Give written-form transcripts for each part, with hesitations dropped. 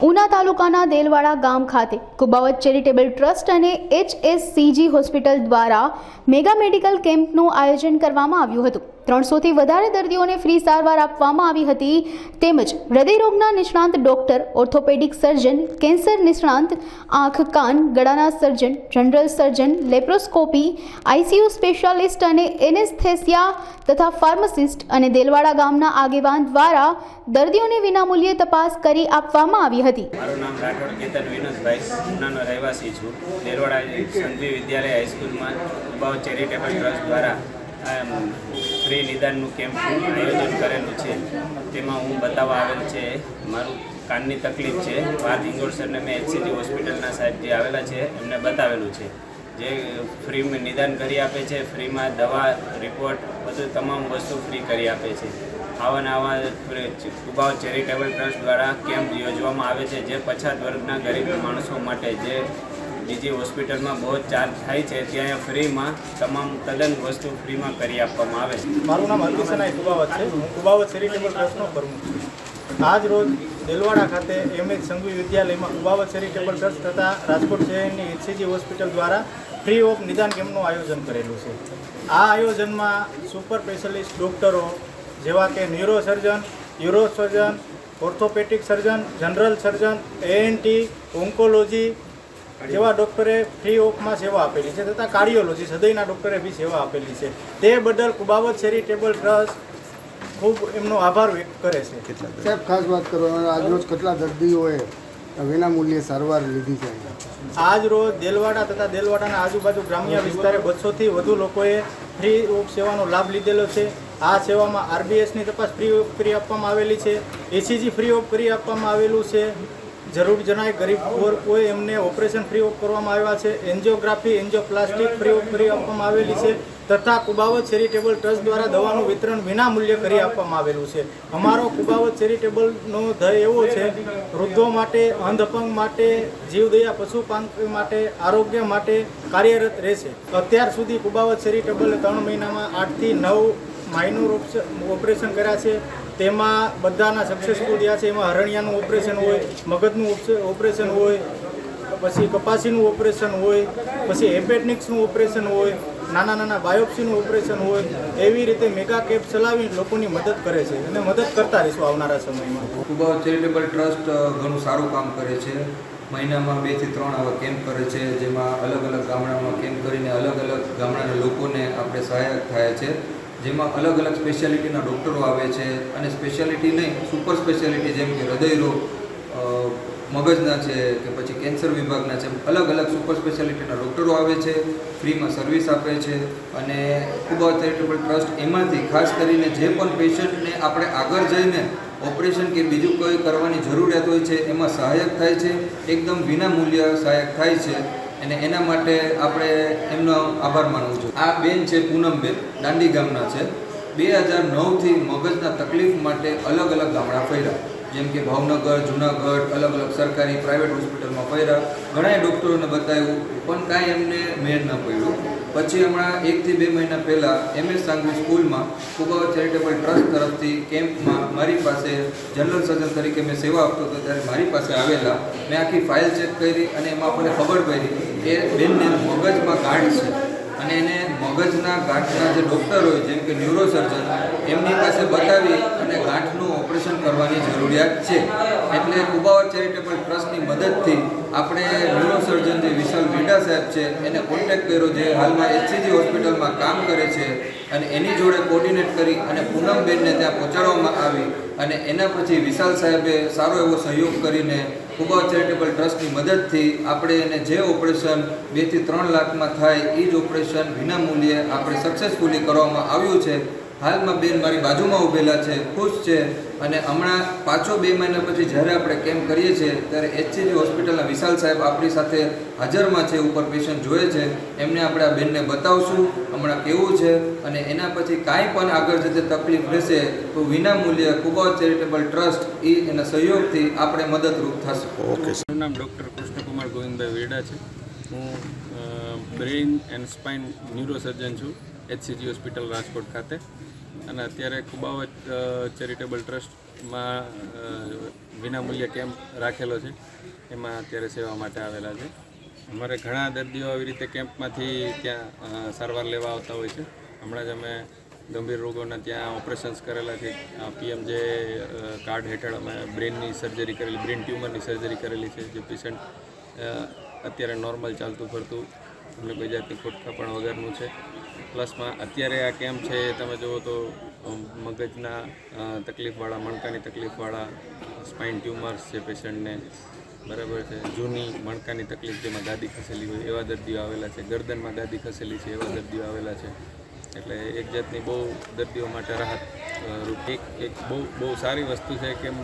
ઉના તાલુકાના દેલવાડા ગામ ખાતે કુબાવત ચેરિટેબલ ટ્રસ્ટ અને HSCG હોસ્પિટલ દ્વારા મેગા મેડિકલ કેમ્પનું આયોજન કરવામાં આવ્યું હતું। 300 થી વધારે દર્દીઓને ફ્રી સારવાર આપવામાં આવી હતી। તેમજ હૃદયરોગના નિષ્ણાંત ડોક્ટર, ઓર્થોપેડિક સર્જન, કેન્સર નિષ્ણાંત, આંખ કાન ગળાના surgeon, general surgeon, laparoscopy, ICU specialist અને એનેસ્થેસિયા તથા ફાર્માસિસ્ટ અને દેલવાડા ગામના આગેવાન દ્વારા દર્દીઓને વિનામૂલ્યે તપાસ કરી આપવામાં આવી હતી। મારું નામ રાઠોડ કેતન વિનોદભાઈ, ઉનાનો રહેવાસી છું। દેલવાડા સંઘવી વિદ્યાલય હાઈસ્કૂલમાં કુબાવત ચેરિટેબલ ટ્રસ્ટ દ્વારા ફ્રી નિદાનનું કેમ્પનું આયોજન કરેલું છે। તેમાં હું બતાવવા આવેલ છે મારું કાનની તકલીફ છે। પાર્થ ઇંગોળસરને મેં HCG હોસ્પિટલના સાહેબ જે આવેલા છે એમને બતાવેલું છે, જે ફ્રીમાં નિદાન કરી આપે છે। ફ્રીમાં દવા, રિપોર્ટ બધું તમામ વસ્તુ ફ્રી કરી આપે છે। આવા કુબાવત ચેરિટેબલ ટ્રસ્ટ દ્વારા કેમ્પ યોજવામાં આવે છે, જે પછાત વર્ગના ગરીબ માણસો માટે જે બીજી હોસ્પિટલમાં બહુ ચાર્જ થાય છે ત્યાં ફ્રીમાં તમામ તદ્દન વસ્તુ ફ્રીમાં કરી આપવામાં આવે છે। મારું નામ હરકિશનાઈ કુબાવત છે। હું કુબાવત ચેરિટેબલ ટ્રસ્ટનો પ્રમુખ છું। આજ રોજ દેલવાડા ખાતે MH સંઘવી વિદ્યાલયમાં કુબાવત ચેરિટેબલ ટ્રસ્ટ તથા રાજકોટ શહેરની HCG હોસ્પિટલ દ્વારા ફ્રી ઓફ નિદાન કેમ્પનું આયોજન કરેલું છે। આ આયોજનમાં સુપર સ્પેશિયાલિસ્ટ ડૉક્ટરો જેવા કે neurosurgeon, urosurgeon, orthopaedic surgeon, general surgeon, ANT, oncology જેવા ડૉક્ટરે ફ્રી ઓફમાં સેવા આપેલી છે તથા કાર્ડિયોલોજી હૃદયના ડૉક્ટરે બી સેવા આપેલી છે। તે બદલ કુબાવત ચેરિટેબલ ટ્રસ્ટ ખૂબ એમનો આભાર વ્યક્ત કરે છે। સાહેબ, ખાસ વાત કરો, આજરોજ કેટલા દર્દીઓએ વિના મૂલ્યે સારવાર લીધી છે? આજ રોજ દેલવાડા તથા દેલવાડાના આજુબાજુ ગ્રામ્ય વિસ્તારે 200થી વધુ લોકોએ ફ્રી ઓફ સેવાનો લાભ લીધેલો છે। આ સેવામાં RBSની તપાસ ફ્રી ઓફ કરી આપવામાં આવેલી છે, ECG ફ્રી ઓફ કરી આપવામાં આવેલું છે, જરૂર જણાય ગરીબ વર્ગ હોય એમને ઓપરેશન ફ્રી ઓફ કરવામાં આવ્યા છે, એન્જિયોગ્રાફી, એન્જિયોપ્લાસ્ટિક ફ્રી ઓફ કરી આપવામાં આવેલી છે તથા કુબાવત ચેરિટેબલ ટ્રસ્ટ દ્વારા દવાનું વિતરણ વિના મૂલ્યે કરી આપવામાં આવેલું છે। અમારો કુબાવત ચેરિટેબલનો ધ્યેય એવો છે, વૃદ્ધો માટે, અંધ અપંગ માટે, જીવદયા પશુપાલક માટે, આરોગ્ય માટે કાર્યરત રહેશે। અત્યાર સુધી કુબાવત ચેરિટેબલે 3 મહિનામાં 8 થી 9 માઇનોર ઓપરેશન કર્યા છે। તેમાં બધાના સક્સેસફુલ થયા છે। એમાં હરણિયાનું ઓપરેશન હોય, મગજનું ઓપરેશન હોય, પછી કપાસીનું ઓપરેશન હોય, પછી એપેન્ડિક્સનું ઓપરેશન હોય, નાના નાના બાયોપ્સીનું ઓપરેશન હોય। એવી રીતે મેગા કેમ્પ ચલાવી લોકોની મદદ કરે છે અને મદદ કરતા રહીશું આવનારા સમયમાં। કુબાવત ચેરિટેબલ ટ્રસ્ટ ઘણું સારું કામ કરે છે। મહિનામાં 2 થી 3 આવા કેમ્પ કરે છે, જેમાં અલગ અલગ ગામડામાં કેમ્પ કરીને અલગ અલગ ગામડાના લોકોને આપણે સહાયક થાય છે, જેમાં અલગ અલગ સ્પેશિયાલિટીના ડૉક્ટરો આવે છે અને સ્પેશિયાલિટી નહીં, સુપર સ્પેશિયાલિટી જેમ કે હૃદયરોગ, મગજના છે કે પછી કેન્સર વિભાગના છે, અલગ અલગ સુપર સ્પેશિયાલિટીના ડૉક્ટરો આવે છે, ફ્રીમાં સર્વિસ આપે છે। અને કુબાવત ચેરિટેબલ ટ્રસ્ટ એમાંથી ખાસ કરીને જે પણ પેશન્ટને આપણે આગળ જઈને ઓપરેશન કે બીજું કોઈ કરવાની જરૂરિયાત હોય છે એમાં સહાયક થાય છે, એકદમ વિના મૂલ્ય સહાયક થાય છે અને એના માટે આપણે એમનો આભાર માનવું છું। આ બેન છે પૂનમબેન, દાંડી ગામના છે। 2009થી મગજના તકલીફ માટે અલગ અલગ ગામડા ફર્યા, જેમ કે ભાવનગર, જુનાગઢ, અલગ અલગ સરકારી પ્રાઇવેટ હોસ્પિટલમાં ફર્યા, ઘણા ડૉક્ટરોને બતાવ્યું પણ કાંઈ એમને મેળ ન પડ્યું। પછી હમણાં 1 થી 2 મહિના પહેલાં MS સાંઘવી સ્કૂલમાં કુબાવત ચેરિટેબલ ટ્રસ્ટ તરફથી કેમ્પમાં મારી પાસે જનરલ સર્જન તરીકે મેં સેવા આપતો હતો, ત્યારે મારી પાસે આવેલા, મેં આખી ફાઇલ ચેક કરી અને એમાં આપણને ખબર પડી કે બેનને મગજમાં ગાંઠ છે અને એને મગજના ગાંઠના જે ડૉક્ટર હોય જેમ કે ન્યુરોસર્જન એમની પાસે બતાવી અને ગાંઠનું ઓપરેશન કરવાની જરૂરિયાત છે। એટલે કુબાવત ચેરિટેબલ ટ્રસ્ટની મદદથી આપણે ન્યુરોસર્જન જે વિશાલ વીડા સાહેબ છે એને કોન્ટેક્ટ કર્યો, જે હાલમાં HCG હોસ્પિટલમાં કામ કરે છે, અને એની જોડે કોર્ડિનેટ કરી અને પૂનમબેનને ત્યાં પહોંચાડવામાં આવી અને એના પછી વિશાલ સાહેબે સારો એવો સહયોગ કરીને કુબાવત ચેરિટેબલ ટ્રસ્ટની મદદથી આપણે એને જે ઓપરેશન 2 થી 3 લાખમાં થાય એ જ ઓપરેશન વિના મૂલ્યે આપણે સક્સેસફુલી કરવામાં આવ્યું છે। હાલમાં બેન મારી બાજુમાં ઊભેલા છે, ખુશ છે અને હમણાં પાછો 2 મહિના પછી જ્યારે આપણે કેમ્પ કરીએ છીએ ત્યારે HCG હોસ્પિટલના વિશાલ સાહેબ આપણી સાથે હાજરમાં છે, ઉપર પેશન્ટ જોઈએ છે, એમને આપણે આ બેનને બતાવશું હમણાં કેવું છે અને એના પછી કાંઈ પણ આગળ જતે તકલીફ રહેશે તો વિના મૂલ્યે કુબાવત ચેરિટેબલ ટ્રસ્ટ એના સહયોગથી આપણે મદદરૂપ થશે। ઓકે, મારું નામ ડૉક્ટર કૃષ્ણકુમાર ગોવિંદભાઈ વેડા છે। હું બ્રેઇન એન્ડ સ્પાઇન ન્યુરોસર્જન છું HCG હોસ્પિટલ રાજકોટ ખાતે, અને અત્યારે કુબાવત ચેરિટેબલ ટ્રસ્ટ વિનામૂલ્ય કેમ્પ રાખેલો છે, એમાં અત્યારે સેવા માટે આવેલા છે. અમારે ઘણા દર્દીઓ આવી રીતે કેમ્પમાંથી ત્યાં સારવાર લેવા આવતા હોય છે. હમણાં જ અમે ગંભીર રોગોના ત્યાં ઓપરેશન્સ કરેલા છે. PMJ કાર્ડ હેઠળ અમે બ્રેનની સર્જરી કરેલી, બ્રેન ટ્યુમરની સર્જરી કરેલી છે, જે પેશન્ટ અત્યારે નોર્મલ ચાલતું ફરતું, અમને કોઈ જાતની ખોટકા પણ વગરનું છે. પ્લસમાં અત્યારે આ કેમ્પ છે તમે જુઓ તો મગજના તકલીફવાળા, મણકાની તકલીફવાળા, સ્પાઇન ટ્યુમર્સ છે પેશન્ટને, બરાબર છે, જૂની મણકાની તકલીફ જેમાં ગાદી ખસેલી હોય એવા દર્દીઓ આવેલા છે, ગરદનમાં ગાદી ખસેલી છે એવા દર્દીઓ આવેલા છે. એટલે એક જાતની બહુ દર્દીઓ માટે રાહત એક બહુ સારી વસ્તુ છે. કેમ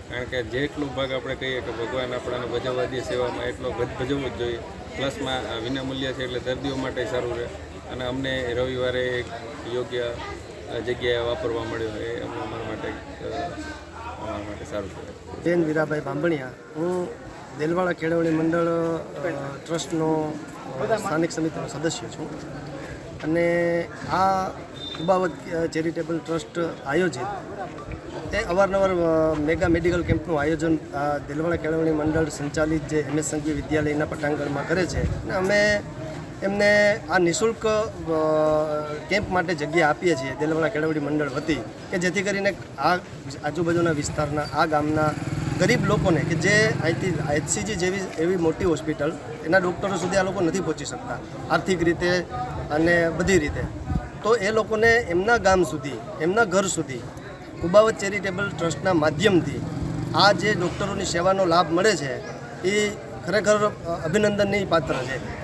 કારણ કે જેટલો ભાગ આપણે કહીએ કે ભગવાન આપણાને ભજવવા દે સેવામાં, એટલો ભજવવો જ જોઈએ. પ્લસમાં વિનામૂલ્ય છે એટલે દર્દીઓ માટે સારું રહે. અને અમને રવિવારે એક યોગ્ય જગ્યાએ વાપરવા મળ્યો એ અમારા માટે સારું કહેવાય. બેન વીરાભાઈ બાંભણિયા, હું દેલવાડા કેળવણી મંડળ ટ્રસ્ટનો સ્થાનિક સમિતિનો સદસ્ય છું અને આ કુબાવત ચેરિટેબલ ટ્રસ્ટ આયોજિત એ અવારનવાર મેગા મેડિકલ કેમ્પનું આયોજન દેલવાડા કેળવણી મંડળ સંચાલિત જે MS સંઘવી વિદ્યાલયના પટાંગણમાં કરે છે અને અમે એમને આ નિઃશુલ્ક કેમ્પ માટે જગ્યા આપીએ છીએ દેલવાડા કેળવણી મંડળ વતી, કે જેથી કરીને આ આજુબાજુના વિસ્તારના આ ગામના ગરીબ લોકોને કે જે અહીંથી HCG જેવી એવી મોટી હોસ્પિટલ એના ડૉક્ટરો સુધી આ લોકો નથી પહોંચી શકતા આર્થિક રીતે અને બધી રીતે, તો એ લોકોને એમના ગામ સુધી, એમના ઘર સુધી કુબાવત ચેરિટેબલ ટ્રસ્ટના માધ્યમથી આ જે ડૉક્ટરોની સેવાનો લાભ મળે છે એ ખરેખર અભિનંદનની પાત્ર છે.